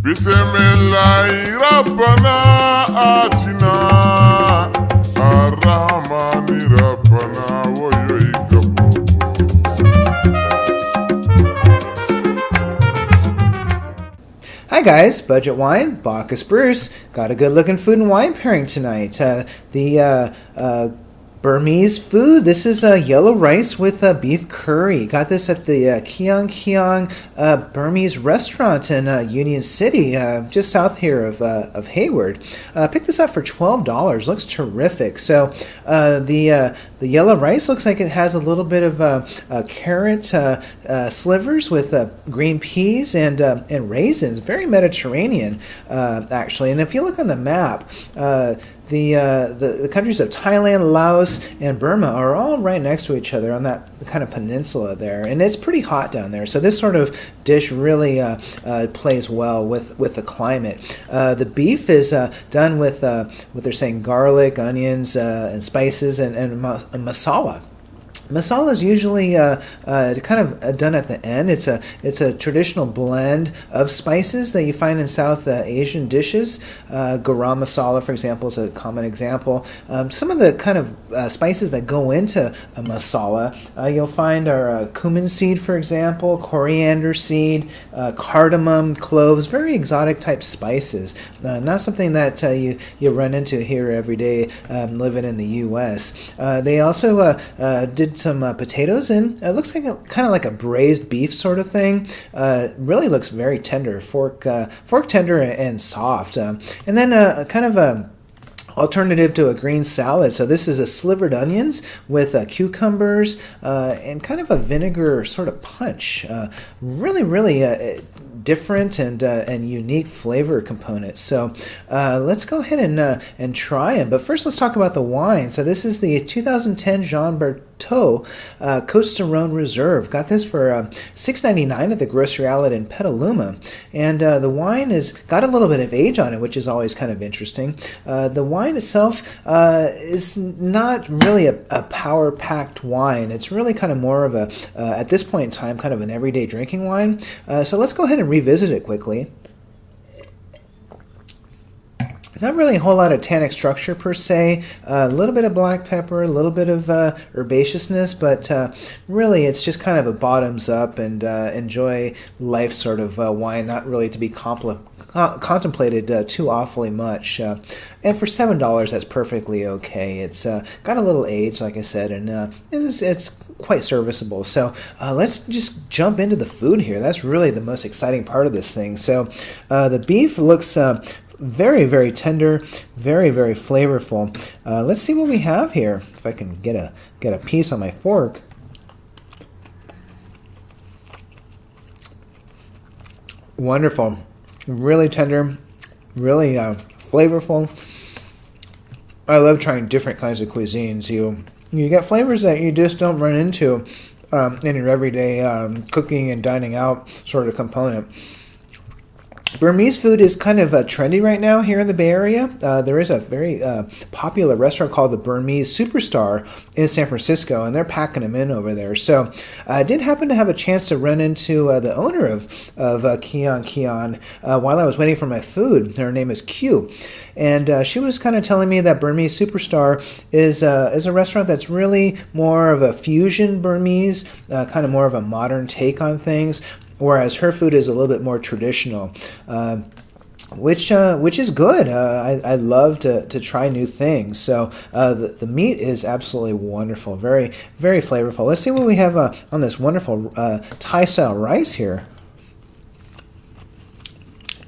Bismillahi Rabbana Atina Ar-Rahmani Rabbana Wayoikabu. Hi guys, Budget Wine, Bacchus Brewers. Got a good looking food and wine pairing tonight. The Burmese food. This is yellow rice with beef curry. Got this at the Kiang Burmese restaurant in Union City, just south here of Hayward. Picked this up for $12. Looks terrific. So the yellow rice looks like it has a little bit of carrot slivers with green peas and raisins. Very Mediterranean, actually. And if you look on the map, the countries of Thailand, Laos, and Burma are all right next to each other on that kind of peninsula there, and it's pretty hot down there. So this sort of dish really plays well with the climate. The beef is done with what they're saying garlic, onions, and spices, and masala. Masala is usually kind of done at the end. It's a traditional blend of spices that you find in South Asian dishes. Garam masala, for example, is a common example. Some of the kind of spices that go into a masala you'll find are cumin seed, for example, coriander seed, cardamom, cloves, very exotic type spices. Not something that you run into here every day living in the U.S. They also did some potatoes in. It looks like kind of like a braised beef sort of thing. Really looks very tender, fork tender and soft. And then kind of a alternative to a green salad. So this is a slivered onions with cucumbers and kind of a vinegar sort of punch. Really different and unique flavor components. So let's go ahead and try them. But first, let's talk about the wine. So this is the 2010 Jean Berteau Cotes Du Rhone Reserve. Got this for $6.99 at the Grocery Outlet in Petaluma. And the wine has got a little bit of age on it, which is always kind of interesting. The wine itself is not really a power-packed wine. It's really kind of more of a, at this point in time, kind of an everyday drinking wine. So let's go ahead and revisit it quickly. Not really a whole lot of tannic structure per se, a little bit of black pepper, a little bit of herbaceousness, but really it's just kind of a bottoms up and enjoy life sort of wine, not really to be contemplated too awfully much. And for $7, that's perfectly okay. It's got a little age, like I said, and it's quite serviceable. So let's just jump into the food here. That's really the most exciting part of this thing. So the beef looks very, very tender, very, very flavorful. Let's see what we have here. If I can get a piece on my fork. Wonderful, really tender, really flavorful. I love trying different kinds of cuisines. You get flavors that you just don't run into in your everyday cooking and dining out sort of component. Burmese food is kind of trendy right now here in the Bay Area. There is a very popular restaurant called the Burmese Superstar in San Francisco, and they're packing them in over there. So I did happen to have a chance to run into the owner of Kian while I was waiting for my food. Her name is Q. And she was kind of telling me that Burmese Superstar is a restaurant that's really more of a fusion Burmese, kind of more of a modern take on things, whereas her food is a little bit more traditional, which is good. I love to try new things. So the meat is absolutely wonderful, very, very flavorful. Let's see what we have on this wonderful Thai-style rice here.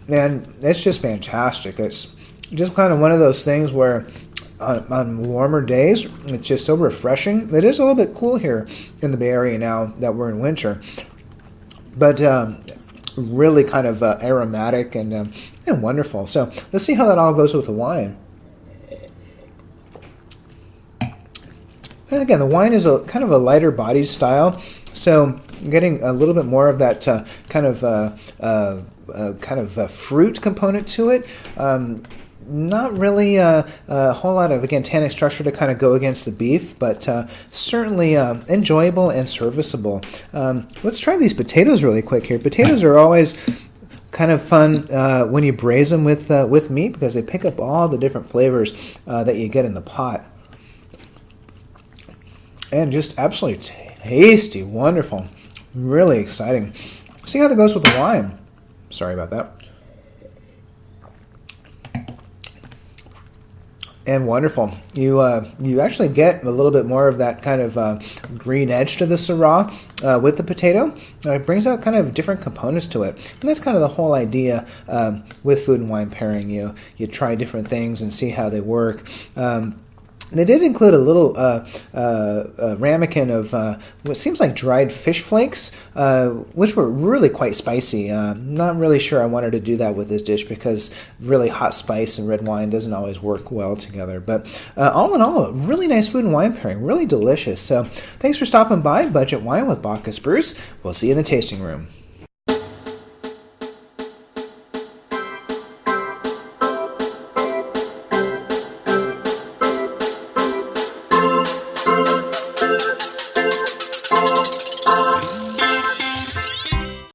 And it's just fantastic. It's just kind of one of those things where on warmer days, it's just so refreshing. It is a little bit cool here in the Bay Area now that we're in winter. But really kind of aromatic and wonderful. So let's see how that all goes with the wine. And again, the wine is a kind of a lighter bodied style, so getting a little bit more of that kind of fruit component to it. Not really a whole lot of, again, tannic structure to kind of go against the beef, but certainly enjoyable and serviceable. Let's try these potatoes really quick here. Potatoes are always kind of fun when you braise them with meat because they pick up all the different flavors that you get in the pot. And just absolutely tasty, wonderful, really exciting. See how that goes with the wine. Sorry about that. And wonderful. You actually get a little bit more of that kind of green edge to the Syrah with the potato. It brings out kind of different components to it. And that's kind of the whole idea with food and wine pairing. You try different things and see how they work. They did include a little ramekin of what seems like dried fish flakes, which were really quite spicy. Not really sure I wanted to do that with this dish because really hot spice and red wine doesn't always work well together. But all in all, a really nice food and wine pairing, really delicious. So thanks for stopping by Budget Wine with Bacchus Bruce. We'll see you in the tasting room.